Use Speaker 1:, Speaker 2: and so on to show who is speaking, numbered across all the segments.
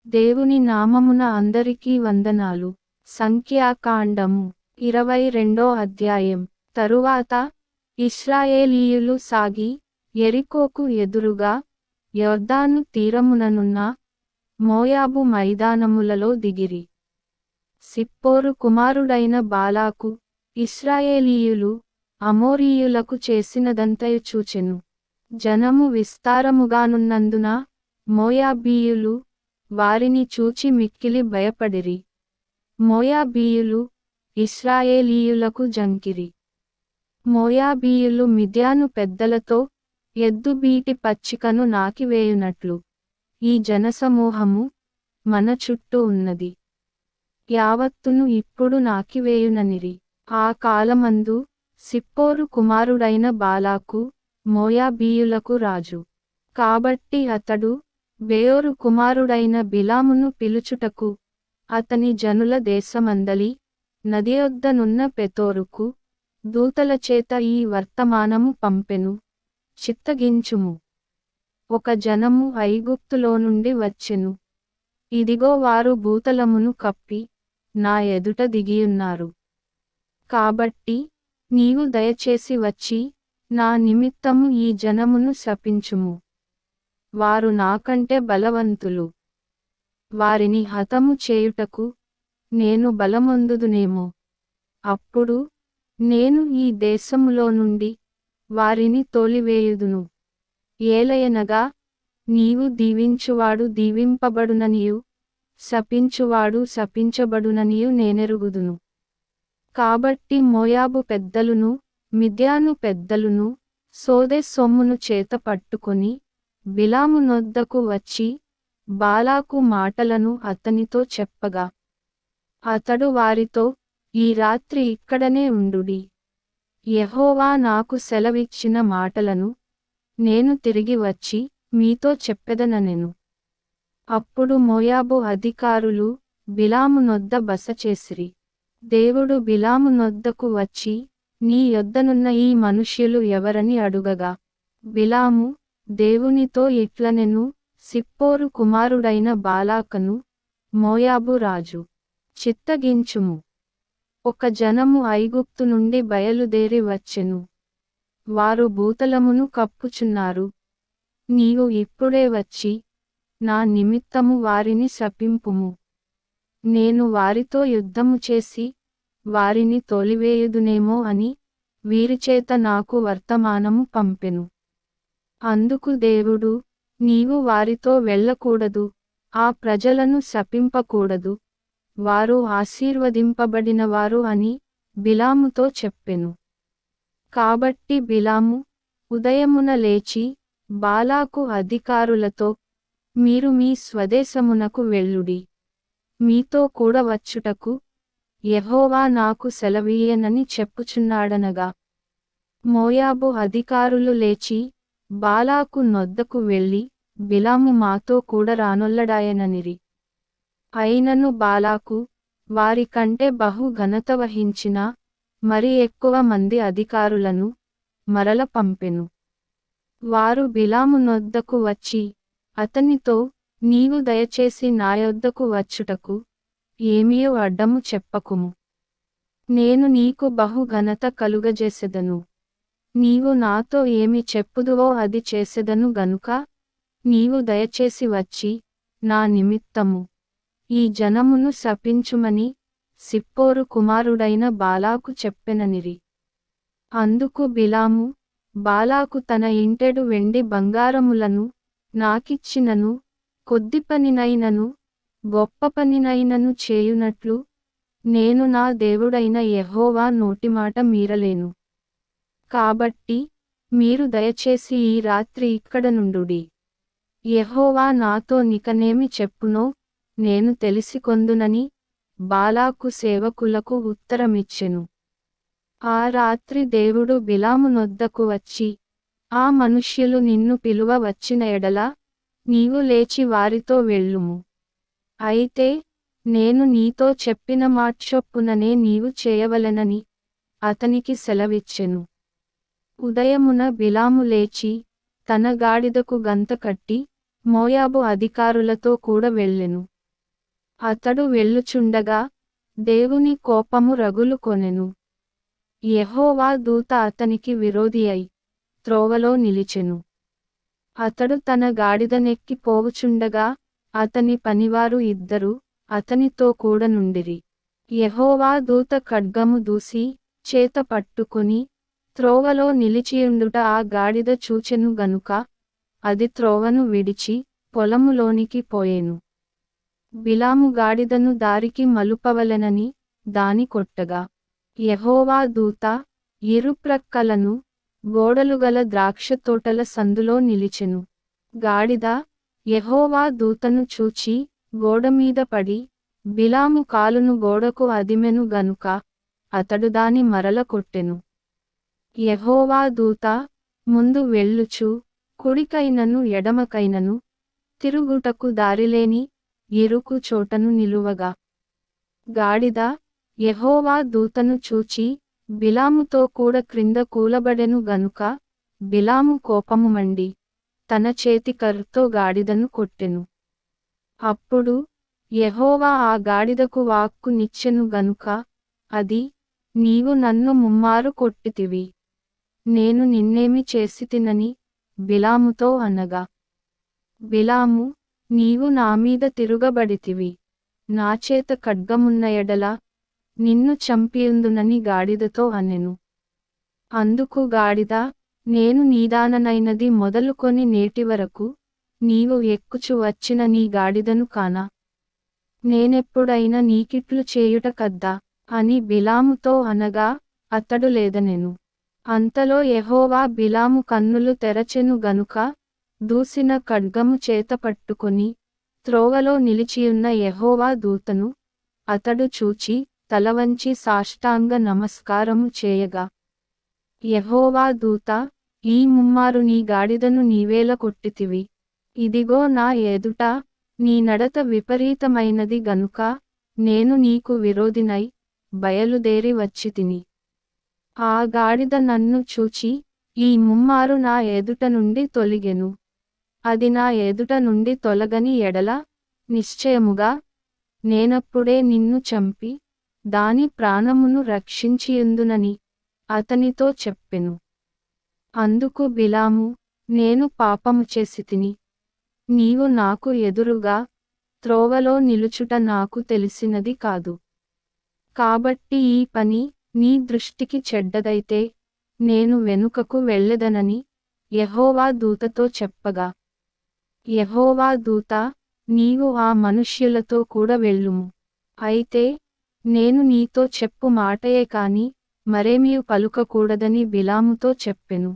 Speaker 1: దేవుని నామమున అందరికీ వందనాలు. సంఖ్యాకాండము 22 అధ్యాయం. తరువాత ఇశ్రాయేలీయులు సాగి యెరికోకు ఎదురుగా యొర్దాను తీరముననున్న మోయాబు మైదానములలో దిగిరి. సిప్పోరు కుమారుడైన బాలాకు ఇశ్రాయేలీయులు అమోరీయులకు చేసినదంతయు చూచెను. జనము విస్తారముగానున్నందున మోయాబీయులు వారిని చూచి మిక్కిలి భయపడిరి. మోయాబీయులు ఇశ్రాయేలీయులకు జంకిరి. మోయాబీయులు మిద్యాను పెద్దలతో ఎద్దుబీటి పచ్చికను నాకివేయునట్లు ఈ జనసమూహము మన చుట్టూ ఉన్నది. యావత్తును ఇప్పుడు నాకివేయుననిరి. ఆ కాలమందు సిప్పోరు కుమారుడైన బాలాకు మోయాబీయులకు రాజు. కాబట్టి అతడు బెయోరు కుమారుడైన బిలామును పిలుచుటకు అతని జనుల దేశమందలి నదియొద్దనున్న పెతోరుకు దూతలచేత ఈ వర్తమానము పంపెను. చిత్తగించుము, ఒక జనము ఐగుప్తులో నుండి వచ్చెను. ఇదిగో వారు భూతలమును కప్పి నా ఎదుట దిగియున్నారు. కాబట్టి నీవు దయచేసి వచ్చి నా నిమిత్తము ఈ జనమును శపించుము. వారు నాకంటే బలవంతులు. వారిని హతము చేయుటకు నేను బలమొందుదునేమో. అప్పుడు నేను ఈ దేశములో నుండి వారిని తోలివేయుదును. ఏలయనగా నీవు దీవించువాడు దీవింపబడుననియు శపించువాడు శపించబడుననియు నేనెరుగుదును. కాబట్టి మోయాబు పెద్దలును మిద్యాను పెద్దలును సోదె సొమ్మును చేత పట్టుకొని బిలాము నొద్దకు వచ్చి బాలాకు మాటలను అతనితో చెప్పగా అతడు వారితో, ఈ రాత్రి ఇక్కడనే ఉండుడి. యెహోవా నాకు సెలవిచ్చిన మాటలను నేను తిరిగి వచ్చి మీతో చెప్పెదననెను. అప్పుడు మోయాబు అధికారులు బిలాము నొద్ద బస చేసిరి. దేవుడు బిలాము నొద్దకు వచ్చి, నీ యొద్దనున్న ఈ మనుష్యులు ఎవరని అడుగగా బిలాము దేవునితో ఇట్లనెను, సిప్పోరు కుమారుడైన బాలాకను మోయాబు రాజు. చిత్తగించుము, ఒక జనము ఐగుప్తు నుండి బయలుదేరి వచ్చెను. వారు భూతలమును కప్పుచున్నారు. నీవు ఇప్పుడే వచ్చి నా నిమిత్తము వారిని శపింపుము. నేను వారితో యుద్ధము చేసి వారిని తోలివేయుదునేమో అని వీరిచేత నాకు వర్తమానము పంపెను. అందుకు దేవుడు, నీవు వారితో వెళ్ళకూడదు, ఆ ప్రజలను శపింపకూడదు, వారు ఆశీర్వదింపబడినవారు అని బిలాముతో చెప్పెను. కాబట్టి బిలాము ఉదయమున లేచి బాలాకు అధికారులతో, మీరు మీ స్వదేశమునకు వెళ్ళుడి. మీతో కూడా వచ్చుటకు యెహోవా నాకు సెలవీయనని చెప్పుచున్నాడనగా మోయాబు అధికారులు లేచి బాలాకు నొద్దకు వెళ్ళి బిలాము మాతో కూడా రానొల్లడాయననిరి. అయినను బాలాకు వారి కంటే బహు ఘనత వహించిన మరి ఎక్కువ మంది అధికారులను మరల పంపెను. వారు బిలాము నొద్దకు వచ్చి అతనితో, నీవు దయచేసి నా యొద్దకు వచ్చుటకు ఏమియో అడ్డము చెప్పకుము. నేను నీకు బహు ఘనత కలుగజేసెదను. నీవు నాతో ఏమి చెప్పుదువో అది చేసెదను గనుక నీవు దయచేసి వచ్చి నా నిమిత్తము ఈ జనమును శపించుమని సిప్పోరు కుమారుడైన బాలాకు చెప్పెననిరి. అందుకు బిలాము, బాలాకు తన ఇంటెడు వెండి బంగారములను నాకిచ్చినను కొద్ది పనినైనను గొప్ప పనినైనను చేయునట్లు నేను నా దేవుడైన యెహోవా నోటిమాట మీరలేను. కాబట్టి మీరు దయచేసి ఈ రాత్రి ఇక్కడ నుండుడి. యెహోవా నాతో నికనేమి చెప్పునో నేను తెలిసికొందునని బాలాకు సేవకులకు ఉత్తరమిచ్చెను. ఆ రాత్రి దేవుడు బిలాము నొద్దకు వచ్చి, ఆ మనుష్యులు నిన్ను పిలువ వచ్చిన ఎడల నీవు లేచి వారితో వెళ్ళుము. అయితే నేను నీతో చెప్పిన మాటచొప్పుననే నీవు చేయవలెనని అతనికి సెలవిచ్చెను. ఉదయమున బిలాము లేచి తన గాడిదకు గంత కట్టి మోయాబు అధికారులతో కూడా వెళ్ళెను. అతడు వెళ్ళుచుండగా దేవుని కోపము రగులుకొనెను. యెహోవా దూత అతనికి విరోధి అయి త్రోవలో నిలిచెను. అతడు తన గాడిదనెక్కి పోవుచుండగా అతని పనివారు ఇద్దరు అతనితో కూడా నుండిరి. యెహోవా దూత ఖడ్గము దూసి చేత పట్టుకొని త్రోవలో నిలిచియుండుట ఆ గాడిద చూచెను గనుక అది త్రోవను విడిచి పొలములోనికి పోయెను. బిలాము గాడిదను దారికి మలుపవలెనని దాని కొట్టగా యెహోవా దూత ఇరుప్రక్కలను గోడలుగల ద్రాక్షతోటల సందులో నిలిచెను. గాడిద యెహోవా దూతను చూచి గోడమీద పడి బిలాము కాలును గోడకు అదిమెను గనుక అతడు దాని మరల కొట్టెను. యెహోవా దూత ముందు వెళ్ళుచు కుడికైనను ఎడమకైనను తిరుగుటకు దారిలేని ఇరుకు చోటను నిలువగా గాడిద యెహోవా దూతను చూచి బిలాముతో కూడా క్రింద కూలబడెను గనుక బిలాము కోపము మండి తన చేతి కర్రతో గాడిదను కొట్టెను. అప్పుడు యెహోవా ఆ గాడిదకు వాక్కు నిచ్చెను గనుక అది, నీవు నన్ను ముమ్మారు కొట్టితివి, నేను నిన్నేమి చేసితినని బిలాముతో అనగా బిలాము, నీవు నామీద తిరుగబడితివి, నాచేత ఖడ్గమున్న ఎడల నిన్ను చంపియుందునని గాడిదతో అనెను. అందుకు గాడిద, నేను నీదాననైనది మొదలుకొని నేటివరకు నీవు ఎక్కుచు వచ్చిన నీ గాడిదను కానా, నేనెప్పుడైనా నీకిట్లు చేయుట కద్దా అని బిలాముతో అనగా అతడు లేదనెను. అంతలో యెహోవా బిలాము కన్నులు తెరచెను గనుక దూసిన ఖడ్గము చేత పట్టుకొని త్రోవలో నిలిచియున్న యెహోవా దూతను అతడు చూచి తలవంచి సాష్టాంగ నమస్కారము చేయగా యెహోవా దూత, ఈ ముమ్మారు నీ గాడిదను నీవేల కొట్టితివి, ఇదిగో నా ఎదుట నీ నడత విపరీతమైనది గనుక నేను నీకు విరోధినై బయలుదేరి వచ్చితిని. ఆ గాడిద నన్ను చూచి ఈ ముమ్మారు నా ఎదుట నుండి తొలగెను. అది నా ఎదుట నుండి తొలగని ఎడల నిశ్చయముగా నేనప్పుడే నిన్ను చంపి దాని ప్రాణమును రక్షించియుందునని అతనితో చెప్పెను. అందుకు బిలాము, నేను పాపము చేసితిని, నీవు నాకు ఎదురుగా త్రోవలో నిలుచుట నాకు తెలిసినది కాదు. కాబట్టి ఈ పని నీ దృష్టికి చెడ్డదైతే నేను వెనుకకు వెళ్ళెదనని యెహోవా దూతతో చెప్పగా యెహోవా దూత, నీవు ఆ మనుష్యులతో కూడా వెళ్ళుము, అయితే నేను నీతో చెప్పు మాటయే కాని మరేమీ పలుకకూడదని బిలాముతో చెప్పెను.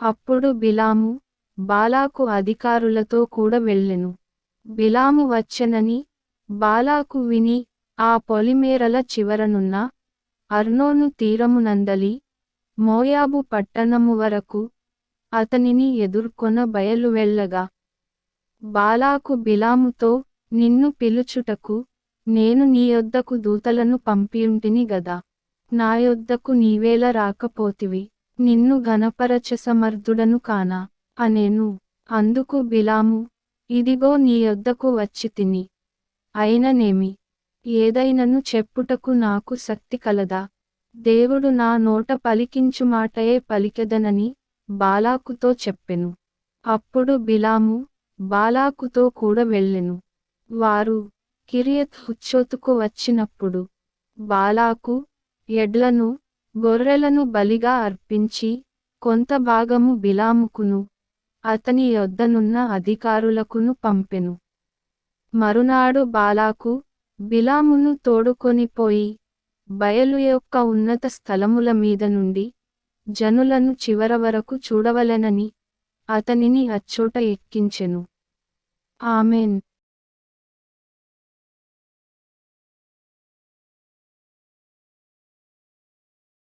Speaker 1: అప్పుడు బిలాము బాలాకు అధికారులతో కూడా వెళ్ళెను. బిలాము వచ్చెనని బాలాకు విని ఆ పొలిమేరల చివరనున్న అర్నోను తీరమునందలి మోయాబు పట్టణము వరకు అతనిని ఎదుర్కొన బయలు వెళ్ళగా బాలాకు బిలాముతో, నిన్ను పిలుచుటకు నేను నీ యొద్దకు దూతలను పంపియుంటిని గదా, నా యొద్దకు నీవేల రాకపోతివి, నిన్ను ఘనపరచ సమర్థుడను కానా అనెను. అందుకు బిలాము, ఇదిగో నీ యొద్దకు వచ్చితిని, అయిననేమి, ఏదైనను చెప్పుటకు నాకు శక్తి కలదా, దేవుడు నా నోట పలికించు మాటయే పలికెదనని బాలాకుతో చెప్పెను. అప్పుడు బిలాము బాలాకుతో కూడా వెళ్ళెను. వారు కిరియత్ హుచ్చోతుకు వచ్చినప్పుడు బాలాకు ఎడ్లను గొర్రెలను బలిగా అర్పించి కొంత భాగము బిలాముకును అతని యొద్దనున్న అధికారులకును పంపెను. మరునాడు బాలాకు బిలామును తోడుకొనిపోయి బయలు యొక్క ఉన్నత స్థలముల మీద నుండి జనులను చివర వరకు చూడవలెనని అతనిని అచ్చోట ఎక్కించెను. ఆమెన్.